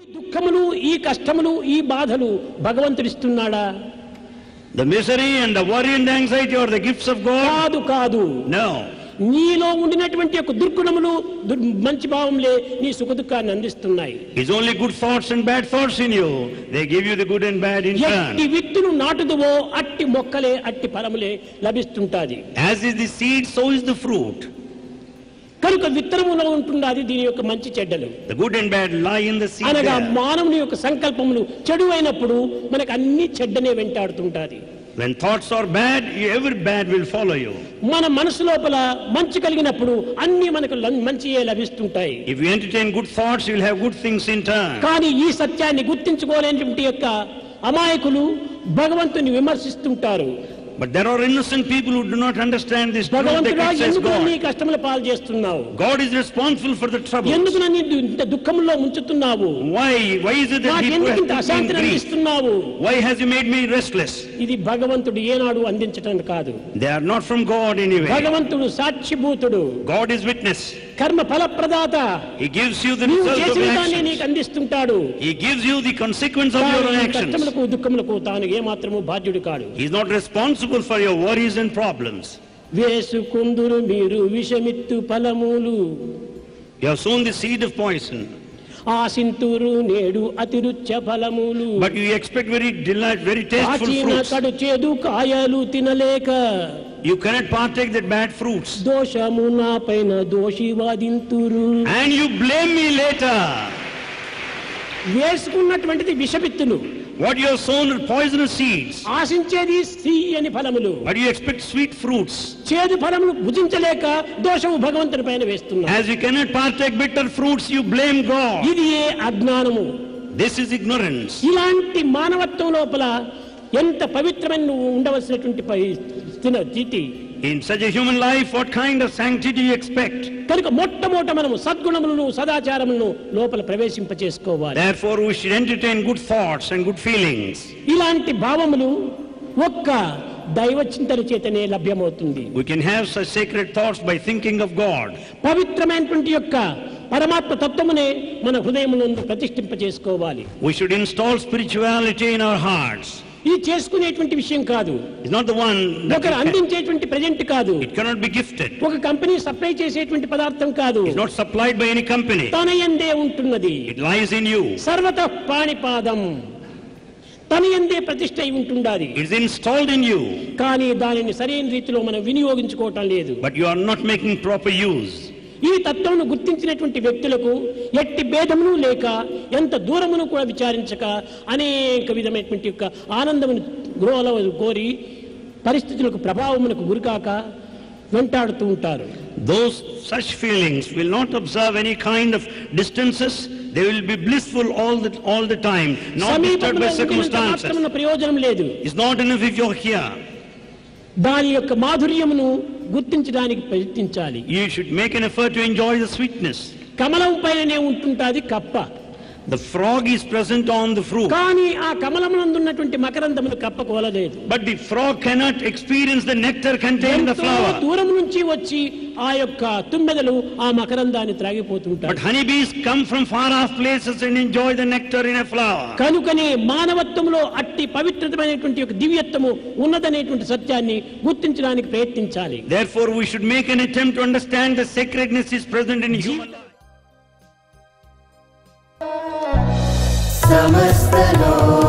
ఈ దుఃఖములు, ఈ కష్టములు, ఈ బాధలు భగవంతుడు ఇస్తున్నాడా? The misery and the worry and the anxiety are the gifts of God? కాదు కాదు. No. నీలో ఉండినటువంటి యొక్క దుర్గుణములు, మంచి భావములే నీ సుఖ దుఃఖాన్ని అందిస్తున్నాయి. It's only good thoughts and bad thoughts in you. They give you the good and bad in turn. ఎట్టి విత్తును నాటుదువో అట్టి మొక్కలే, అట్టి ఫలములే లభిస్తుంటాది. As is the seed, so is the fruit. కనుక విత్తనములో ఉంటున్నది దీని యొక్క మంచి చెడ్డలు. The good and bad lie in the seed. అనగా మానవుని యొక్క సంకల్పములు చెడు అయినప్పుడు మనకు అన్ని చెడ్డనే వెంటాడుతుంటాది. When thoughts are bad, every bad will follow you. మన మనసు లోపల మంచి కలిగినప్పుడు అన్ని మనకు మంచియే లభిస్తుంటాయి. If you entertain good thoughts, you will have good things in turn. కానీ ఈ సత్యాన్ని గుర్తించుకోలేనటువంటి యొక్క అమాయకులు భగవంతుని విమర్శిస్తుంటారు. But there are innocent people who do not understand this truth. They భగవంతుడా criticize ఎందుకు God. నీ కష్టముల పాలు చేస్తున్నావు? God is responsible for the troubles. ఎందుకు నన్ను ఇంత దుఃఖంలో ముంచుతున్నావు? Why is it that నాకు He ఎందుకు ఇంత put me in అశాంతిని grief? అందిస్తున్నావు? Why has He made me restless? ఇది భగవంతుడు ఏనాడు అందించటం కాదు. They are not from God anyway. భగవంతుడు సాక్షిభూతుడు, God is witness. కర్మ ఫలప్రదాత. He gives you the నీవు result of చేసిన your దాన్ని actions. నీకు అందిస్తుంటాడు. He gives you the consequence of your actions. కష్టములకు దుఃఖములకు తాను ఏమాత్రము బాధ్యుడు కాడు. He is not responsible for your worries and problems. వేసుకుందురు మీరు విషమిత్తు ఫలములు, You have sown the seed of poison, ఆశింతురు నేడు అతిరుచ్చ ఫలములు. but you expect very tasteful ఆచిన fruits. కడు చేదు కాయలు తినలేక You cannot partake the bad fruits. దోషము నా పైన దోషి వాదింతురు. And you blame me later. వేసుకున్నటువంటిది విషవిత్తులు, What you have sown are poisonous seeds, ఆశించేది తీయని ఫలములు. but you expect sweet fruits. చేదు ఫలములు భుజించలేక దోషము భగవంతుని పైన వేస్తున్నా. As you cannot partake bitter fruits, you blame God. ఇది ఏ అజ్ఞానము. This is ignorance. ఇలాంటి మానవత్వం లోపల ఎంత పవిత్రమైన నువ్వు ఉండవలసినటువంటి స్థితి. In such a human life, what kind of sanctity you expect? కనుక మొట్టమొదట మనము సద్గుణములను, సదాచారములను లోపల ప్రవేశింపచేసుకోవాలి. Therefore, we should entertain good thoughts and good feelings. ఇలాంటి భావములు ఒక్క దైవ చింతన చేతనే లభ్యమవుతుంది. We can have such sacred thoughts by thinking of God. పవిత్రమైనటువంటి యొక్క పరమాత్మ తత్వమునే మన హృదయమునందు ప్రతిష్ఠింప చేసుకోవాలి. We should install spirituality in our hearts. ఇది చేసుకునేటువంటి విషయం కాదు. It's not the one that ఒకరు అందించేటువంటి ప్రజెంట్ కాదు. it cannot be gifted. ఒక కంపెనీ సప్లై చేసేటువంటి పదార్థం కాదు. It's not supplied by any company. తన యందే ఉంటున్నది. It lies in you. సర్వతః పాణిపాదం, తన యందే ప్రతిష్ఠ అయి ఉంటుండాలి. It's installed in you. కానీ దానిని సరైన రీతిలో మనం వినియోగించుకోవటం లేదు. But you are not making proper use. ఈ తత్వమును గుర్తించినటువంటి వ్యక్తులకు ఎట్టి భేదమును లేక, ఎంత దూరమును కూడా విచారించక, అనేక విధమైనటువంటి యొక్క ఆనందమును గృహలో కోరి పరిస్థితులకు ప్రభావమునకు గురికాక వెంటాడుతూ ఉంటారు. Those such feelings will not observe any kind of distances. They will be blissful all the time, not disturbed by circumstances. ప్రయోజనం లేదు. It's not enough if you're here. దాని యొక్క మాధుర్యమును గుర్తించడానికి ప్రయత్నించాలి. You should make an effort to enjoy the sweetness. కమలం పైననే ఉంటుంటాది కప్ప. The frog is present on the fruit. కానీ ఆ కమలమునందున్నటువంటి మకరందమును కప్ప కోలలేదు. But the frog cannot experience the nectar contained in the flower. దూరం నుంచి వచ్చి ఆ యొక్క తుమ్మెదలు ఆ మకరందాన్ని త్రాగిపోతుంటారు. But honeybees come from far off places and enjoy the nectar in a flower. కనుకనే మానవత్వంలో అట్టి పవిత్రమైనటువంటి ఒక దివ్యత్వము ఉన్నదనేటువంటి సత్యాన్ని గుర్తించడానికి ప్రయత్నించాలి. Therefore, we should make an attempt to understand the sacredness is present in human life. समस्त लोक